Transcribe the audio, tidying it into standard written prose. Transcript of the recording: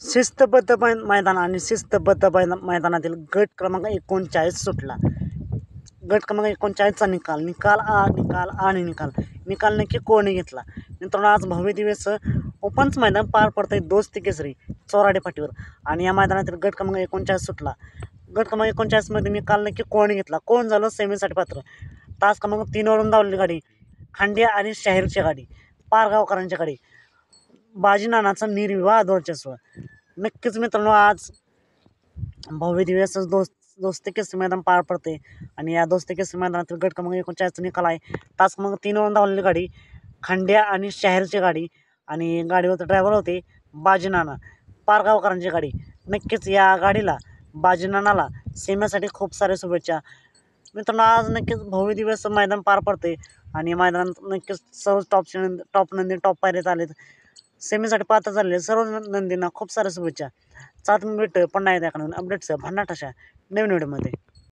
शिस्तबद्ध मैदान आणि शिस्तबद्ध मैदानातील गट क्रमांक 39 सुटला. गट क्रमांक 39चा निकाल नक्की कोणी घेतला? मित्रांनो, आज भव्य दिवस ओपनचं मैदान पार पडतंय दोस्ती केसरी चोराडे फाटीवर आणि या मैदानातील गट क्रमांक 39 सुटला. गट क्रमांक 39मध्ये निकाल नक्की कोणी घेतला? कोण झालं सेमीसाठी पात्र? तास क्रमांक 3वरून धावलेली गाडी खांड्या आणि शाहीरची गाडी, पारगावकरांची गाडी, बाजीनानाचा निर्विवाद वर्चस्व. नक्कीच मित्रांनो, आज भव्य दिवस दोस्ती केसरी मैदान पार पडते आणि या दोस्ती केसरी मैदानातील गट क्रमांक 39चा निकाल आहे. तास क्रमांक 3वरून धावलेली गाडी खांड्या आणि शाहीरची गाडी आणि गाडीवरचे ड्रायव्हर होते बाजीनाना, पारगावकरांची गाडी. नक्कीच या गाडीला बाजीनानाला सेमीसाठी खूप साऱ्या शुभेच्छा. मित्रांनो, आज नक्कीच भव्य दिवस मैदान पार पडते आणि मैदानात नक्कीच सर्व टॉप नंदी टॉप पायऱ्यात आलेत. सेमीसाठी पात्र झालेले सर्व नंदींना खूप साऱ्या शुभेच्छा. चालतं भेटतं पुन्हा एकदा अपडेट्स भन्नाट अशा नवीन व्हिडिओमध्ये.